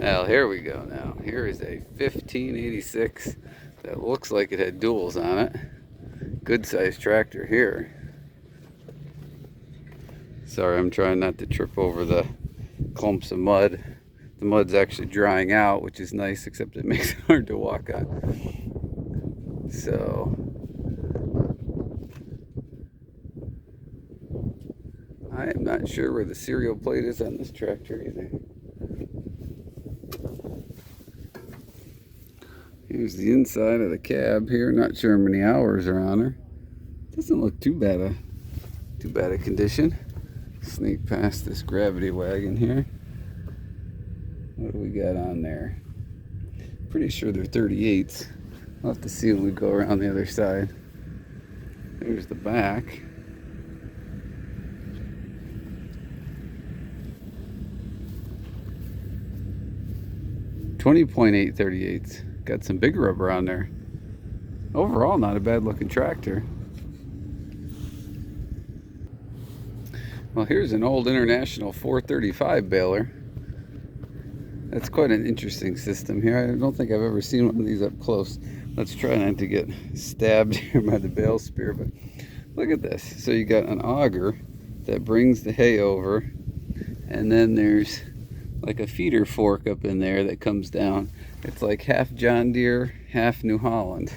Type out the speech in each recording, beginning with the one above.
Well, here we go now. Here is a 1586 that looks like it had duals on it. Good sized tractor here. Sorry, I'm trying not to trip over the clumps of mud. The mud's actually drying out, which is nice, except it makes it hard to walk on. So, I am not sure where the serial plate is on this tractor either. Here's the inside of the cab here. Not sure how many hours are on her. Doesn't look too bad a condition. Sneak past this gravity wagon here. What do we got on there? Pretty sure they're 38s. We'll have to see when we go around the other side. There's the back. .8 38s. Got some big rubber on there. Overall, not a bad looking tractor. Well, here's an old International 435 baler. That's quite an interesting system here. I don't think I've ever seen one of these up close. Let's try not to get stabbed here by the bale spear, but look at this. So you got an auger that brings the hay over, and then there's like a feeder fork up in there that comes down. It's like half John Deere, half New Holland.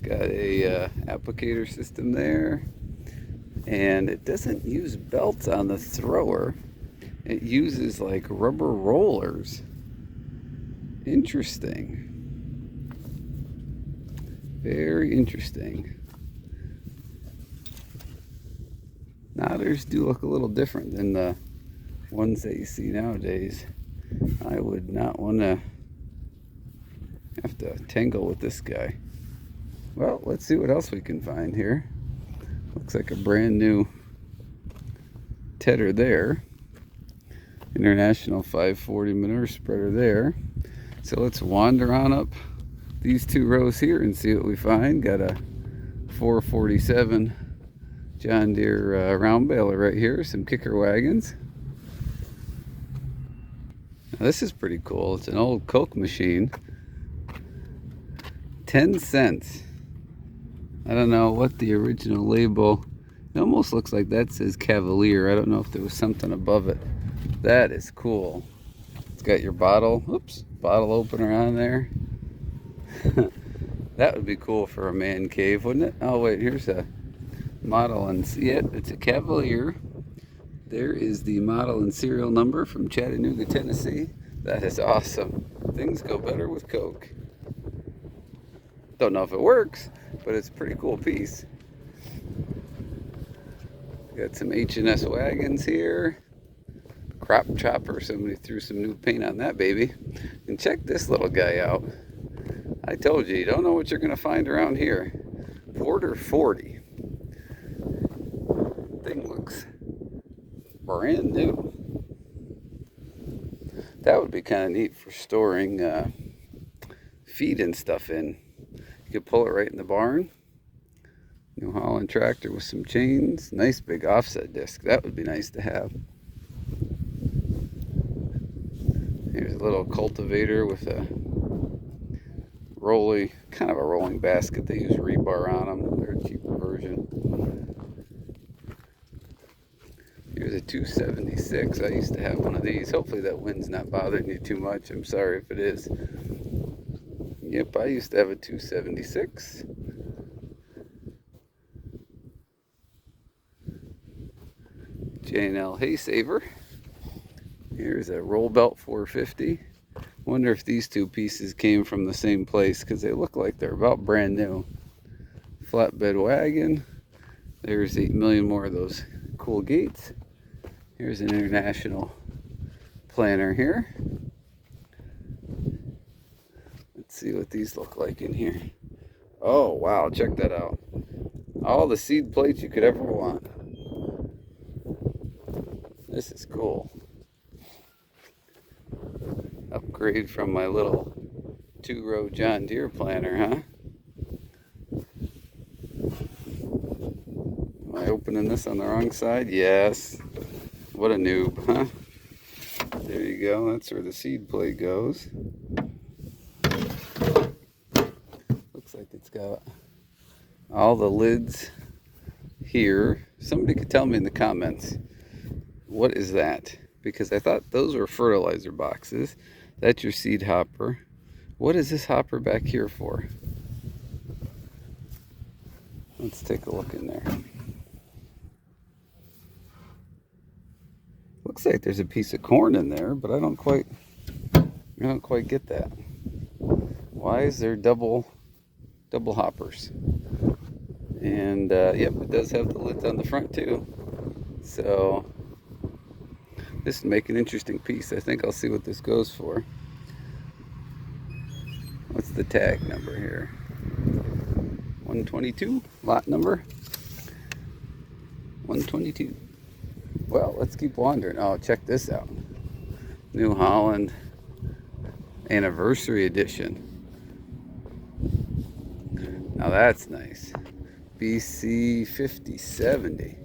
Got a applicator system there, and it doesn't use belts on the thrower. It uses like rubber rollers. Interesting. Very interesting. Knotters do look a little different than the ones that you see nowadays. I would not want to have to tangle with this guy. Well, let's see what else we can find here. Looks like a brand new tedder there. International 540 manure spreader there. So let's wander on up these two rows here and see what we find. Got a 447 John Deere round baler right here. Some kicker wagons. Now, this is pretty cool. It's an old Coke machine. 10 cents. I don't know what the original label. It almost looks like that says Cavalier. I don't know if there was something above it. That is cool. It's got your bottle opener on there. That would be cool for a man cave, wouldn't it? Oh wait, here's a model and see it. It's a Cavalier. There is the model and serial number from Chattanooga, Tennessee. That is awesome. Things go better with Coke. Don't know if it works, but it's a pretty cool piece. Got some H&S wagons here. Crop chopper. Somebody threw some new paint on that baby. And check this little guy out. I told you don't know what you're going to find around here. Porter 40. Thing looks brand new. That would be kind of neat for storing feed and stuff in. You could pull it right in the barn. New Holland tractor with some chains. Nice big offset disc. That would be nice to have. Here's a little cultivator with a kind of a rolling basket. They use rebar on them. They're a cheaper version. Here's a 276. I used to have one of these. Hopefully that wind's not bothering you too much. I'm sorry if it is. Yep, I used to have a 276. J&L Haysaver. Here's a roll belt 450. Wonder if these two pieces came from the same place, because they look like they're about brand new. Flatbed wagon. There's 8 million more of those cool gates. Here's an International planter here. Let's see what these look like in here. Oh wow, check that out. All the seed plates you could ever want. This is cool. Upgrade from my little 2-row John Deere planter, huh? Am I opening this on the wrong side? Yes. What a noob, huh? There you you go. That's where the seed plate goes. Looks like it's got all the lids here. Somebody could tell me in the comments, what is that? Because I thought those were fertilizer boxes. That's your seed hopper. What is this hopper back here for? Let's take a look in there. Looks like there's a piece of corn in there, but I don't quite get that. Why is there double hoppers? And yep, it does have the lids on the front too. So this would make an interesting piece. I think I'll see what this goes for. What's the tag number here? 122, lot number 122. Well, let's keep wandering. Oh, check this out. New Holland Anniversary Edition. Now that's nice. BC 5070.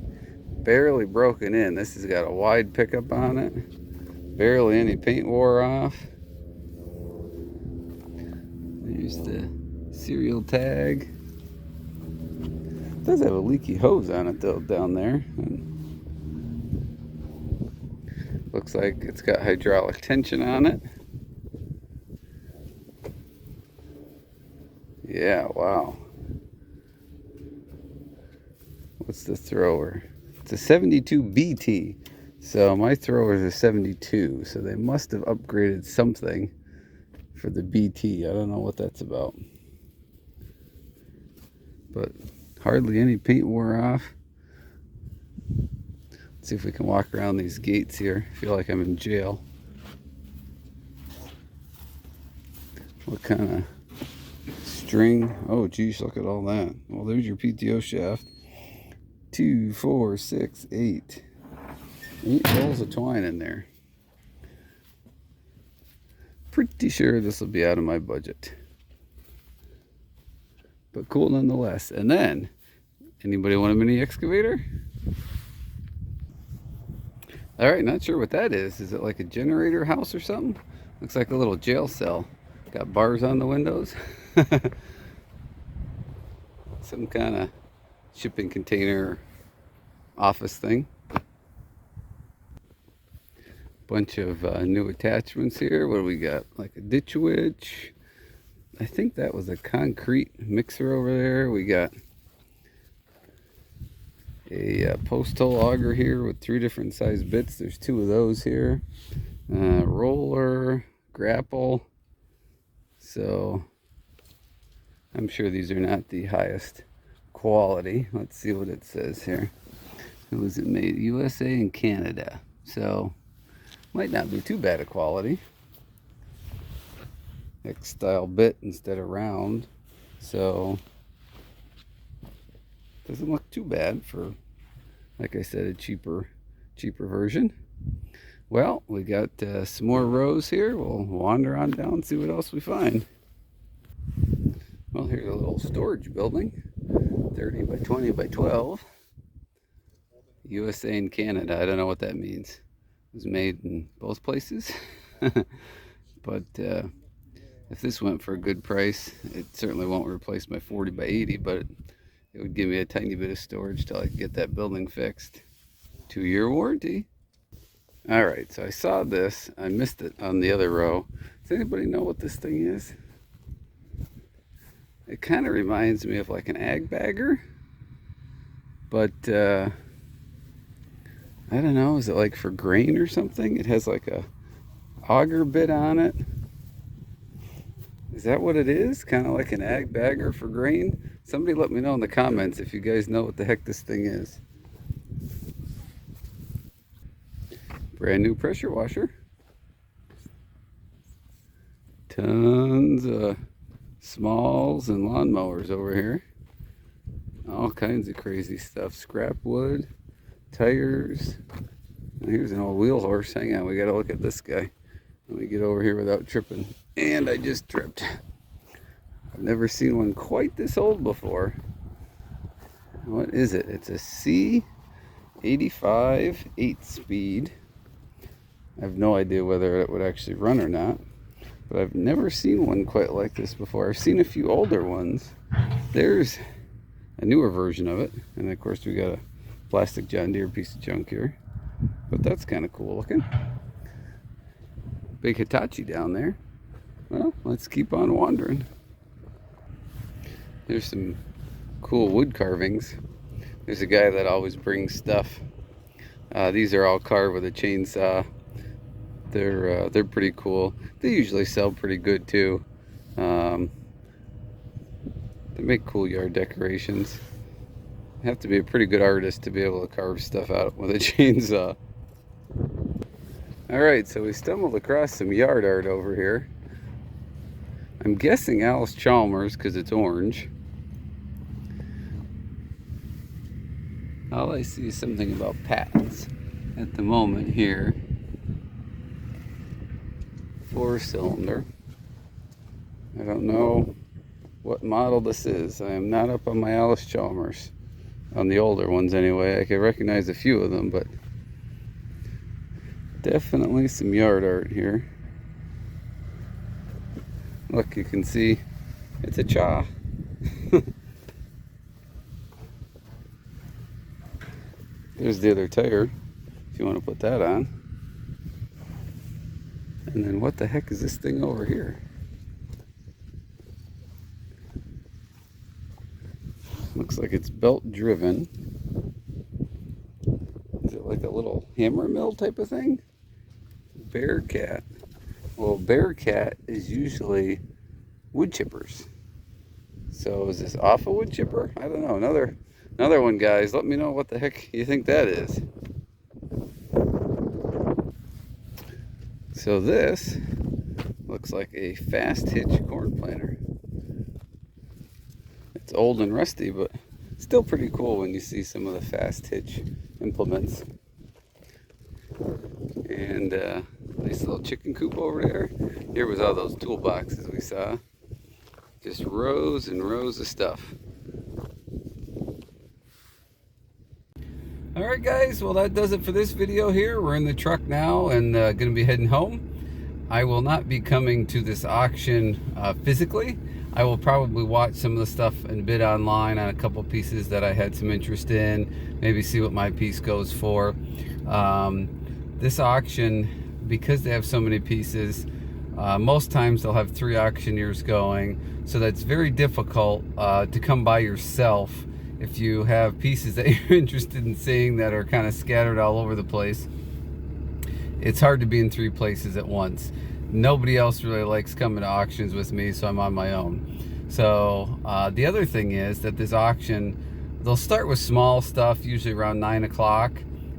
Barely broken in. This has got a wide pickup on it. Barely any paint wore off. There's the serial tag. It does have a leaky hose on it though down there. Looks like it's got hydraulic tension on it. Yeah, wow. What's the thrower? It's a 72 BT. So my thrower is a 72. So they must have upgraded something for the BT. I don't know what that's about. But hardly any paint wore off. Let's see if we can walk around these gates here. I feel like I'm in jail. What kind of string? Oh geez, look at all that. Well, there's your PTO shaft. 2, 4, 6, 8. 8 rolls of twine in there. Pretty sure this will be out of my budget. But cool nonetheless. And then, anybody want a mini excavator? Alright, not sure what that is. Is it like a generator house or something? Looks like a little jail cell. Got bars on the windows. Some kind of shipping container office thing. Bunch of new attachments here. What do we got? Like a ditch witch. I think that was a concrete mixer over there. We got a post hole auger here with 3 different size bits. There's 2 of those here. Roller, grapple. So I'm sure these are not the highest quality. Let's see what it says here. Who is it made? USA and Canada. So might not be too bad a quality. X style bit instead of round. So doesn't look too bad for, like I said, a cheaper version. Well, we got some more rows here. We'll wander on down and see what else we find. Well, here's a little storage building. 30 by 20 by 12. USA and Canada. I don't know what that means. It was made in both places. But if this went for a good price, it certainly won't replace my 40 by 80, but it would give me a tiny bit of storage till I can get that building fixed. 2-year warranty. All right, so I saw this. I missed it on the other row. Does anybody know what this thing is? It kind of reminds me of like an ag bagger, but I don't know. Is it like for grain or something? It has like a auger bit on it. Is that what it is? Kind of like an ag bagger for grain? Somebody let me know in the comments if you guys know what the heck this thing is. Brand new pressure washer. Tons of smalls and lawnmowers over here. All kinds of crazy stuff. Scrap wood, tires. And here's an old wheel horse. Hang on, we gotta look at this guy. Let me get over here without tripping. And I just tripped. I've never seen one quite this old before. What is it? It's a C85 8-speed. I have no idea whether it would actually run or not, but I've never seen one quite like this before. I've seen a few older ones. There's a newer version of it, and of course we got a plastic John Deere piece of junk here, but that's kind of cool looking. Big Hitachi down there. Well, let's keep on wandering. There's some cool wood carvings. There's a guy that always brings stuff. These are all carved with a chainsaw. They're pretty cool. They usually sell pretty good too. They make cool yard decorations. You have to be a pretty good artist to be able to carve stuff out with a chainsaw. Alright, so we stumbled across some yard art over here. I'm guessing Alice Chalmers because it's orange. All I see is something about patents at the moment here. 4-cylinder. I don't know what model this is. I am not up on my Alice Chalmers. On the older ones anyway. I can recognize a few of them, but definitely some yard art here. Look, you can see it's a chaw. There's the other tire, if you want to put that on. And then what the heck is this thing over here? Looks like it's belt driven. Is it like a little hammer mill type of thing? Bearcat. Well, Bearcat is usually wood chippers. So is this off a wood chipper? I don't know. Another one, guys. Let me know what the heck you think that is. So this looks like a fast hitch corn planter. It's old and rusty, but still pretty cool when you see some of the fast hitch implements. And nice little chicken coop over there. Here was all those toolboxes we saw. Just rows and rows of stuff. Alright guys, well that does it for this video here. We're in the truck now and going to be heading home. I will not be coming to this auction physically. I will probably watch some of the stuff and bid online on a couple pieces that I had some interest in. Maybe see what my piece goes for. This auction, because they have so many pieces, most times they'll have 3 auctioneers going. So that's very difficult to come by yourself if you have pieces that you're interested in seeing that are kind of scattered all over the place. It's hard to be in 3 places at once. Nobody else really likes coming to auctions with me, so I'm on my own. So the other thing is that this auction, they'll start with small stuff, usually around 9 o'clock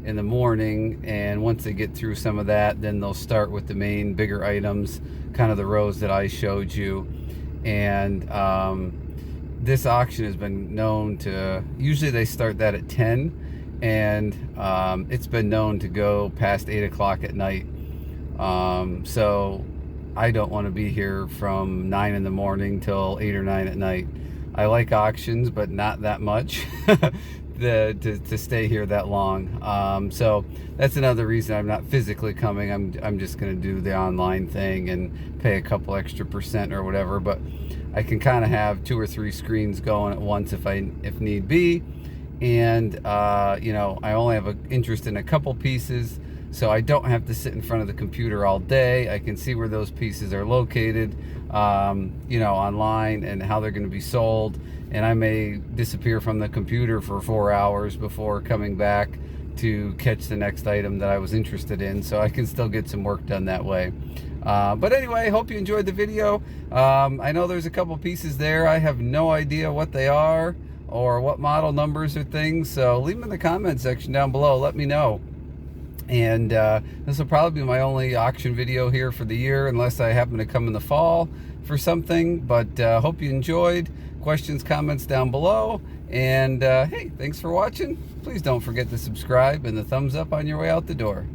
in the morning, and once they get through some of that, then they'll start with the main bigger items, kind of the rows that I showed you. And this auction has been known to, usually they start that at 10, and it's been known to go past 8 o'clock at night. So I don't want to be here from 9 in the morning till 8 or 9 at night. I like auctions, but not that much to stay here that long. So that's another reason I'm not physically coming. I'm just going to do the online thing and pay a couple extra % or whatever, but I can kind of have 2 or 3 screens going at once if need be. And you know, I only have an interest in a couple pieces, so I don't have to sit in front of the computer all day. I can see where those pieces are located, you know, online and how they're going to be sold. And I may disappear from the computer for 4 hours before coming back to catch the next item that I was interested in, so I can still get some work done that way. But anyway, hope you enjoyed the video. I know there's a couple pieces there. I have no idea what they are or what model numbers or things, so leave them in the comment section down below. Let me know. And this will probably be my only auction video here for the year, unless I happen to come in the fall for something. But hope you enjoyed. Questions, comments down below. And hey, thanks for watching. Please don't forget to subscribe and the thumbs up on your way out the door.